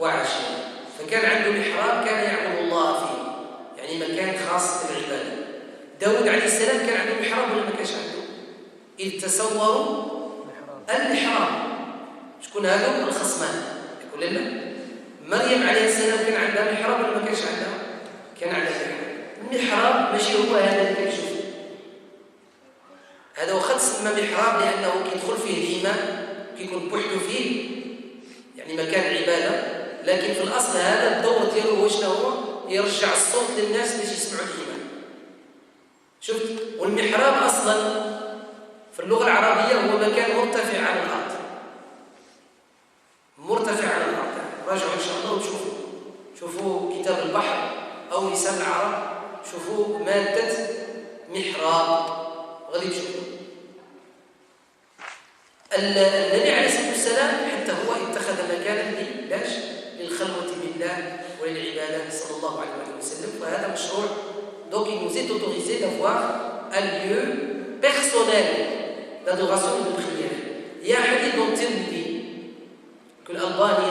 وعشيا. فكان عنده محراب كان يعبد الله فيه، يعني مكان خاص بالعبادة. داود عليه السلام كان عنده محراب ولا ما كانش عنده؟ إذ تصوروا المحراب. شكون هذا؟ الخصمان. يقول لنا مريم عليه السلام كان عندها محراب ولا ما كانش عندها؟ كان عندها محراب. المحراب ماشي هو هذا اللي كنشوف، هذا وقد سمى محراب لأنه كيدخل فيه الإمام كيكون بوحده فيه، يعني مكان عبادة. لكن في الأصل هذا الدور ديالو هو شنو هو؟ يرجع الصوت للناس باش يسمعوا الإمام. شفت؟ والمحراب أصلا في اللغة العربية هو مكان مرتفع عن الأرض. مرتفع عن الأرض. راجعوا إن شاء الله وشوفوا. شوفوا كتاب البحر أو لسان العرب، شوفوا مادة محراب غادي تشوفوا. النبي عليه الصلاة والسلام حتى هو اتخذ مكانا للخلوة بالله وللعبادة صلى الله عليه وسلم. فهذا مشروع. Donc il nous est autorisé d'avoir un lieu personnel d'adoration et de prière. Il y a un hadith dans Tirmidhi que l'Albani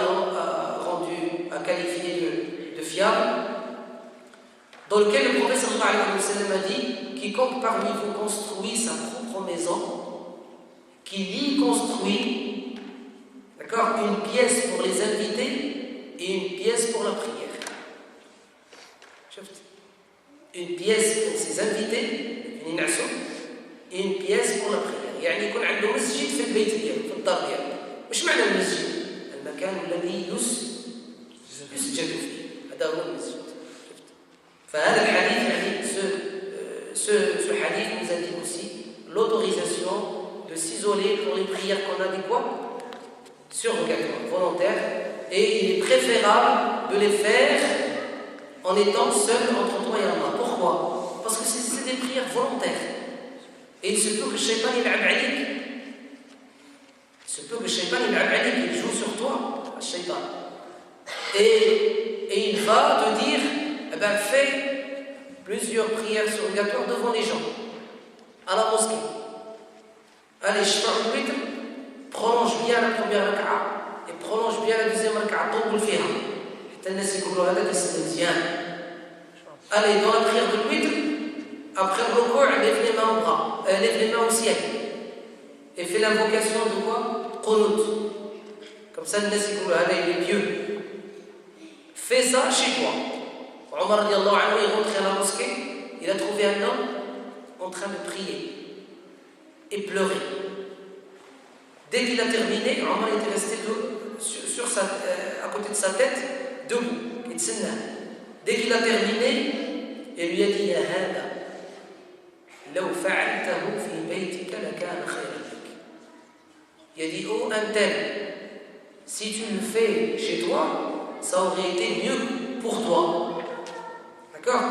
a qualifié de fiable, dans lequel le prophète sallallahu alayhi wa sallam a dit: quiconque parmi vous construit sa propre maison, qu'il y construit, d'accord, une pièce pour les invités et une pièce pour la prière. Une pièce pour ses invités et une pièce pour la prière. يعني يكون عنده مسجد في البيت ديالو، في الدار ديالو. واش معنى المسجد؟ المكان الذي يسجد فيه، هذا هو المسجد. فهذا الحديث يعني ce hadith nous indique aussi l'autorisation de s'isoler pour les prières qu'on a dit quoi? Surrogatoires, volontaires, et il est préférable de les faire en étant seul entre toi et Allah. Pourquoi? Parce que c'est des prières volontaires. Et il se peut que le shaitan il joue sur toi, le shaitan. Et il va te dire, eh ben, fais plusieurs prières surrogatoires devant les gens, à la mosquée. Allez, shfa' al-witr, prolonge bien la première raka'a et prolonge bien la deuxième raka'a, طول فيها حتى الناس يقولوا هذا كيصلي مزيان. Allez, dans la prière de l'witr, après le recours, lève les mains au bras, lève les mains au ciel et fais l'invocation de quoi? Qunut. Comme ça, le nez il est pieux. Fais ça chez toi. Omar radiallahu anhu est rentré à la mosquée, il a trouvé un homme en train de prier et pleurer. Dès qu'il a terminé, Omar était resté à côté de sa tête, debout, et tsenna. Dès qu'il a terminé, il lui a dit: Ya hada, law fa'altahu fi baytika lakana khayran lak. Il a dit: oh un tel, si tu le fais chez toi, ça aurait été mieux pour toi. D'accord?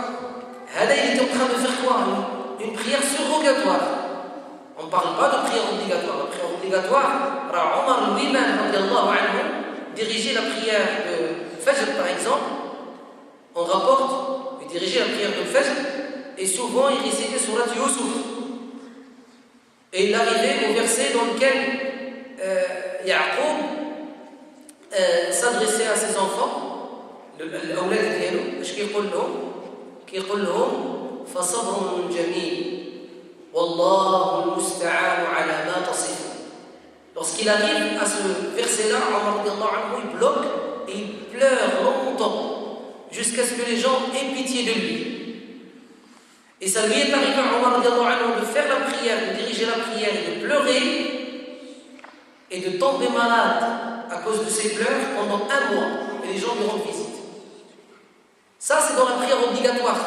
Hada, il était en train de faire quoi? Une prière surrogatoire. On ne parle pas de prière obligatoire. La prière obligatoire, Omar lui-même, dirigeait la prière de Fajr par exemple. On rapporte, il dirigeait la prière de Fajr et souvent il récitait Surat Yusuf. Et il arrivait au verset dans lequel Ya'qub s'adressait à ses enfants, l'awlad ديالو, اش كيقول لهم؟ كيقول لهم فصبر جميل Wallahu al-musta'anu ala ma tasifun. Lorsqu'il arrive à ce verset-là, Omar radiyallahu anhu, il bloque et il pleure longtemps jusqu'à ce que les gens aient pitié de lui. Et ça lui est arrivé à Omar radiyallahu anhu de faire la prière, de diriger la prière et de pleurer et de tomber malade à cause de ses pleurs pendant 1 mois et les gens lui rendent visite. Ça, c'est dans la prière obligatoire.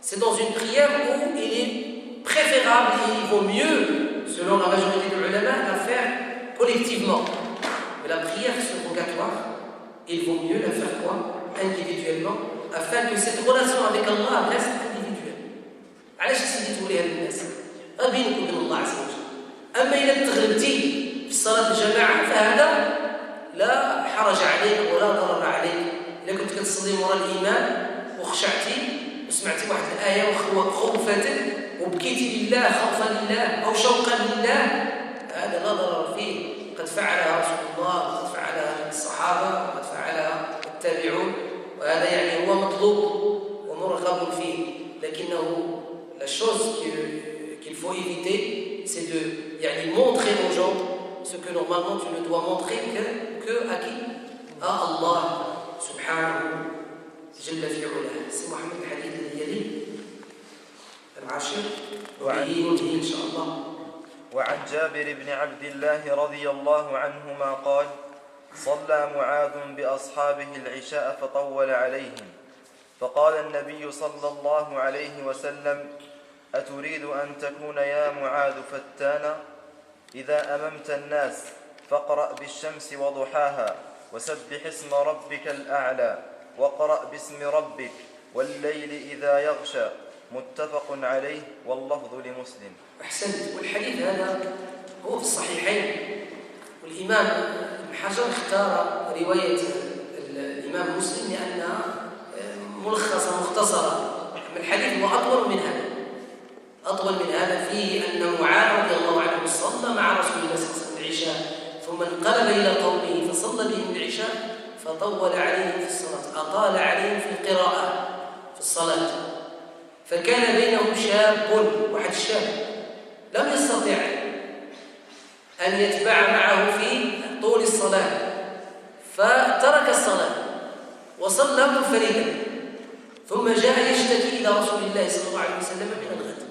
C'est dans une prière où il est préférable et il vaut mieux, selon la majorité de l'ulama, la faire collectivement. Mais la prière surrogatoire, il vaut mieux la faire quoi? Individuellement, afin que cette relation avec Allah reste individuelle. علاش سيدي توليها للناس؟ بينك وبين الله عز وجل. أما إذا تغلبتي في صلاة الجماعة فهذا لا حرج عليك ولا ضرر عليك. إذا كنت كتصلي وراء الإمام وخشعتي وسمعتي واحد الآية وخوفتك وبكيتي لله خوفا لله أو شوقا لله، هذا لا ضرر فيه. قد فعلها رسول الله، قد فعلها الصحابة، قد فعلها التابعون، وهذا يعني هو مطلوب ومرغب فيه. لكنه la chose qu'il faut éviter, c'est de montrer aux gens ce que normalement tu ne dois montrer que à qui? À Allah subhanahu جل في علاه. سي محمد الحديث الذي يلي العاشر وعليه ننتهي إن شاء الله. وعن جابر بن عبد الله رضي الله عنهما قال: صلى معاذ بأصحابه العشاء فطول عليهم، فقال النبي صلى الله عليه وسلم: أتريد أن تكون يا معاذ فتانا؟ إذا أممت الناس فاقرأ بالشمس وضحاها وسبح اسم ربك الأعلى واقرأ باسم ربك والليل إذا يغشى. متفق عليه واللفظ لمسلم. أحسنت. والحديث هذا هو في الصحيحين، والإمام ابن حجر اختار رواية الإمام مسلم لأنها ملخصة مختصرة. الحديث هو أطول من هذا فيه أن معاذ رضي الله عنه صلى مع رسول الله صلى الله عليه وسلم العشاء ثم انقلب إلى قومه فصلى بهم العشاء فطول عليهم في الصلاة، أطال عليهم في القراءة في الصلاة، فكان بينهم شاب، واحد شاب لم يستطع أن يتبع معه في طول الصلاة فترك الصلاة وصلى منفردا، ثم جاء يشتكي إلى رسول الله صلى الله عليه وسلم من الغد،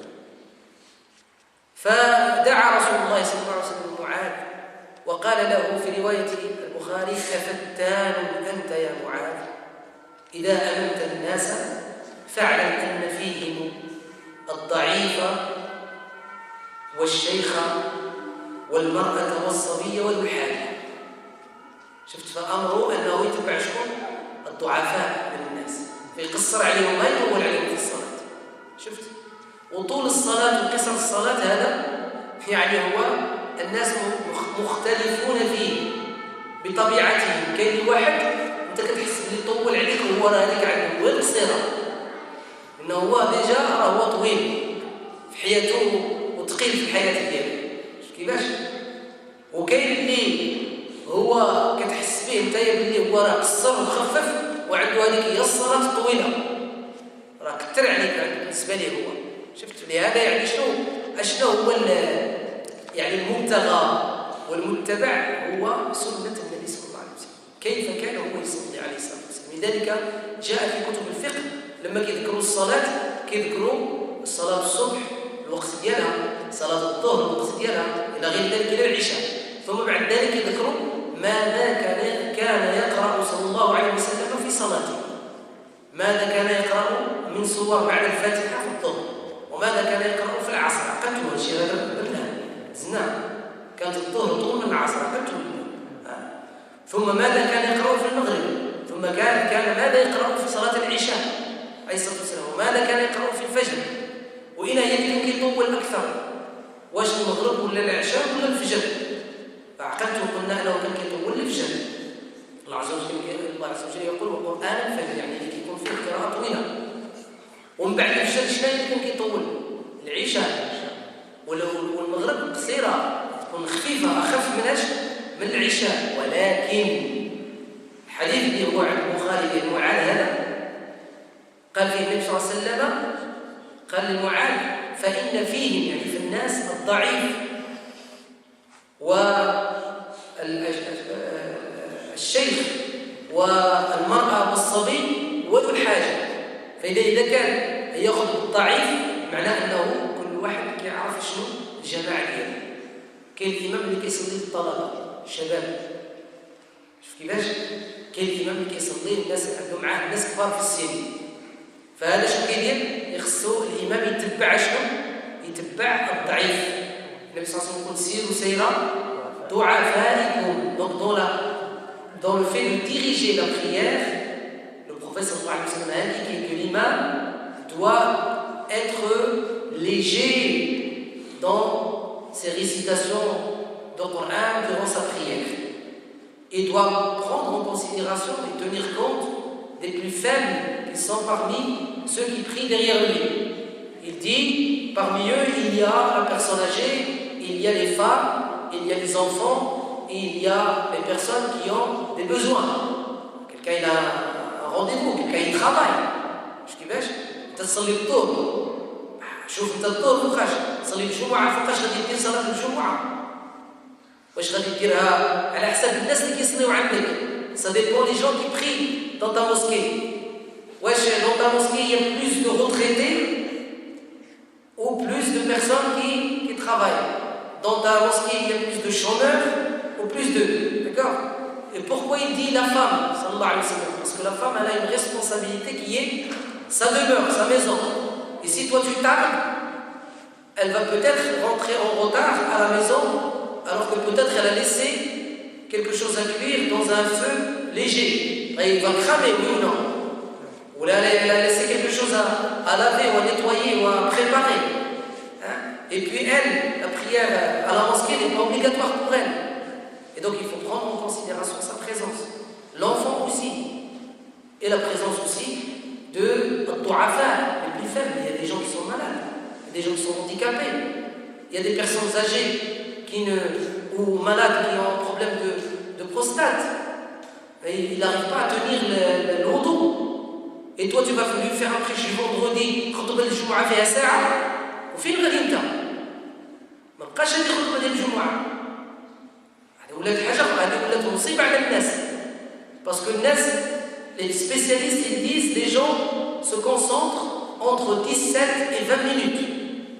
فدعا رسول الله صلى الله عليه وسلم معاذ وقال له في رواية البخاري: أفتان أنت يا معاذ؟ إذا أممت الناس فاعلم أن فيهم الضعيف والشيخ والمرأة والصبي والحاجة. شفت فأمره أنه يتبع شكون؟ الضعفاء من الناس، فيقصر عليهم ما يطول عليهم في الصلاة. شفت؟ وطول الصلاة وقصر الصلاة هذا يعني هو الناس مختلفون فيه بطبيعتهم. كاين واحد انت كتحس بلي طول عليك وهو راه هذيك عنده غير قصيره، انه هو ديجا راه هو طويل في حياته وثقيل في الحياه ديالو. كيفاش؟ وكاين اللي هو كتحس به انت بلي هو راه قصر وخفف وعنده هذيك هي الصلاه الطويله، راه كثر عليك بالنسبه ليه هو. شفت؟ لهذا يعني اشنو هو يعني المبتغى والمتبع هو سنة النبي صلى الله عليه وسلم، كيف كان هو يصلي عليه الصلاة والسلام. لذلك جاء في كتب الفقه لما كيذكروا الصلاة كيذكروا الصلاة الصبح الوقت ديالها، صلاة الظهر الوقت ديالها، إلى غير ذلك إلى العشاء، ثم بعد ذلك يذكروا ماذا كان يقرأ صلى الله عليه وسلم في صلاته، ماذا كان يقرأ من سور بعد الفاتحة في الظهر، وماذا كان يقرأ في العصر. عقلتوا هذا الشيء هذا قبلنا زنا، كانت الظهر طول من العصر عقلتوا. ثم ماذا كان يقرأ في المغرب، ثم كان ماذا يقرأ في صلاة العشاء عليه الصلاة والسلام، وماذا كان يقرأ في الفجر، وإلى يمكن يطول أكثر، واش المغرب ولا العشاء ولا الفجر. فعقلتوا قلنا أنه كان يطول الفجر. الله عز وجل يقول: وقرآن الفجر، يعني يكون فيه قراءة طويلة. ومن بعد الفجر شنو يكون كيطول؟ العشاء. والمغرب قصيرة تكون خفيفة، أخف من العشاء. ولكن الحديث اللي هو عند البخاري بن معاذ هذا قال فيه النبي صلى الله عليه وسلم، قال لمعاذ: فإن فيهم يعني في الناس الضعيف والشيخ والمرأة والصبي وذو الحاجة. فإذا كان يأخذ الضعيف معناه أنه كل واحد يعرف شنو الجماعة ديالو. كاين الإمام اللي كيصلي للطلبة الشباب، شوف كيفاش كاين الإمام اللي كيصلي الناس عنده معاه ناس كبار في السن. فهذا شنو كيدير؟ يخصو الإمام يتبع شنو؟ يتبع الضعيف. النبي صلى الله عليه وسلم يقول سيروا سيرا ضعفائكم. Donc dans le fait de diriger la prière, le prophète sallallahu alayhi wa sallam a indiqué que l'imam doit être léger dans ses récitations du Coran durant sa prière et doit prendre en considération et tenir compte des plus faibles qui sont parmi ceux qui prient derrière lui. Il dit, parmi eux, il y a la personne âgée, il y a les femmes, il y a les enfants, et il y a les personnes qui ont des besoins. Quelqu'un il a un rendez-vous, quelqu'un il travaille. شو كيفاش؟ أنت تصلي الظهر. شوف أنت الظهر فوقاش؟ تصلي الجمعة فوقاش غادي دير صلاة الجمعة؟ واش غادي ديرها على حساب الناس اللي كيصليو عندك؟ Ça dépend des gens qui prient dans ta mosquée. واش dans ta mosquée il y a plus de retraités ou plus de personnes qui travaillent? Dans ta mosquée il y a plus de chômeurs ou plus de... D'accord? Et pourquoi il dit la femme, sallallahu alayhi wa sallam? Parce que la femme, elle a une responsabilité qui est sa demeure, sa maison. Et si toi tu tardes, elle va peut-être rentrer en retard à la maison, alors que peut-être elle a laissé quelque chose à cuire dans un feu léger. Et il va cramer, oui ou non? Ou là, elle a laissé quelque chose à laver, ou à nettoyer, ou à préparer. Hein? Et puis elle, la prière à la mosquée n'est pas obligatoire pour elle. Et donc il faut prendre en considération sa présence. L'enfant aussi. Et la présence aussi de Du'afa, les plus faibles. Il y a des gens qui sont malades, il y a des gens qui sont handicapés, il y a des personnes âgées ou malades qui ont un problème de prostate. Et il n'arrive pas à tenir le dos. Et toi tu vas lui faire un prêche vendredi, خطبة الجمعة فيها ساعة وفين غادي انت؟ ما بقاش هذه خطبة ديال الجمعة. ولات حاجه هذه ولات مصيبه على الناس. Parce que les spécialistes ils disent les gens se concentrent entre 17 et 20 minutes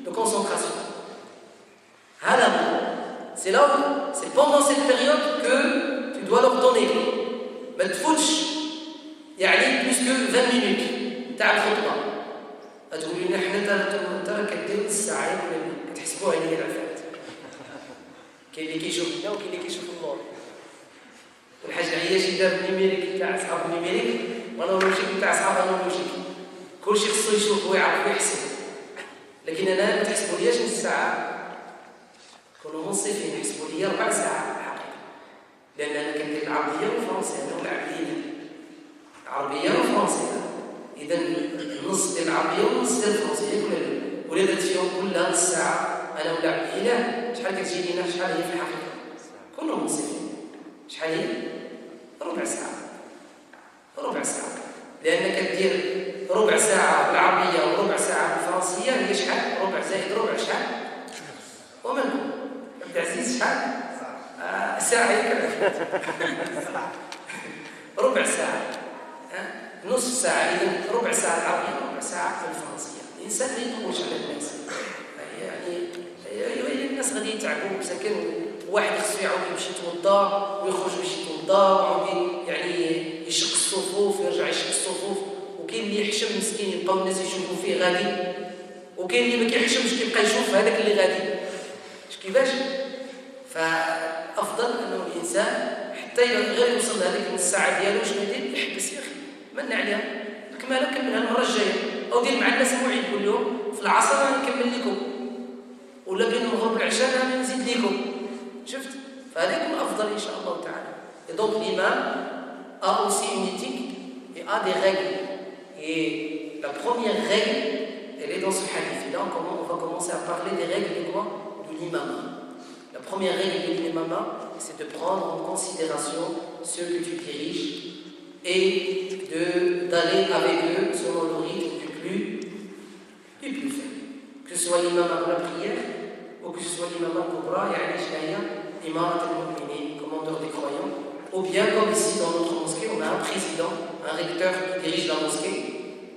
de concentration. C'est là où c'est pendant cette période que tu dois leur donner. ما تفوتش يعني plus que 20 minutes تاع الخطبه. تقولوا لنا حنا ترى كديروا الساعه كتحسبوها عليا العفات. كاين اللي كيشوف لنا وكاين اللي كيشوف النور. والحاج العياشي دار النيميريك تاع اصحاب النيميريك والانالوجيك تاع اصحاب الانالوجيك. كلشي خصو يشوف ويعرف ويحسب. لكن انا ما تحسبولياش نص ساعه. كونوا منصفين يحسبوا لي 4 ساعات الحقيقه. لان انا كندير العربيه والفرنسيه انا والعربيه. العربيه والفرنسيه. اذا النص ديال العربيه والنص ديال الفرنسيه ولا درت فيهم كلها نص ساعه انا ولا عبدي شحال كتجي لينا شحال هي في الحقيقه كلهم منصفين شحال هي ربع ساعه لانك كدير ربع ساعه بالعربيه وربع ساعه بالفرنسيه هي شحال ربع زائد ربع شحال ومنهم عبد العزيز شحال ساعه هيك ربع ساعه نصف ساعه اذا ربع ساعه العربيه وربع ساعه الفرنسيه الانسان ما يطولش على الناس يعني الناس غادي يتعبوا مساكن واحد خصو يعاود يمشي يتوضا ويخرج باش يتوضا ويعاود يعني يشق الصفوف يرجع يشق الصفوف وكاين اللي يحشم مسكين يبقاو الناس يشوفوا فيه غادي وكاين اللي ما كيحشمش كيبقى يشوف هذاك اللي غادي كيفاش فافضل انه الانسان حتى غير يوصل لهذيك النص ساعه ديالو شنو يدير يحبس يا اخي من عليها كمالها كملها المره الجايه او دير مع الناس موعد كل يوم في العصر نكمل لكم ولا بين المغرب والعشاء نزيد لكم شفت فهذا يكون افضل ان شاء الله تعالى. Et donc l'imam a aussi une éthique et a des règles et la première règle elle est dans ce hadith. Là on va commencer à parler des règles de quoi? De l'imam. La première règle de l'imam c'est de prendre en considération ceux que tu diriges et d'aller avec eux selon le rythme du plus faible. Que que ce soit l'imam avant la prière ou que ce soit l'imam al-Kubra, Imarat al-Mu'minin, commandeur des croyants, ou bien comme ici dans notre mosquée, on a un président, un recteur qui dirige la mosquée,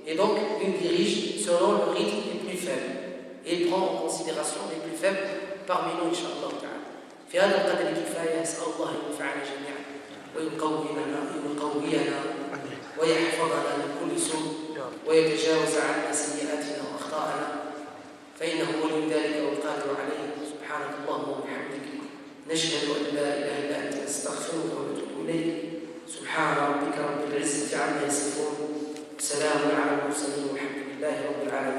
et donc il dirige selon le rythme les plus faibles, et il prend en considération les plus faibles parmi nous, Inch'Allah ta'ala. في هذا القدر كفاية أسأل الله أن ينفعنا جميعا ويقوينا ويحفظنا من كل سوء ويتجاوز عنا سيئاتنا وأخطاءنا فإنه ولي ذلك والقادر عليه. سبحانك اللهم وبحمدك نشهد أن لا إله إلا أنت نستغفرك ونتوب إليك. سبحان ربك رب العزة عما يصفون، سلام على المرسلين والحمد لله رب العالمين.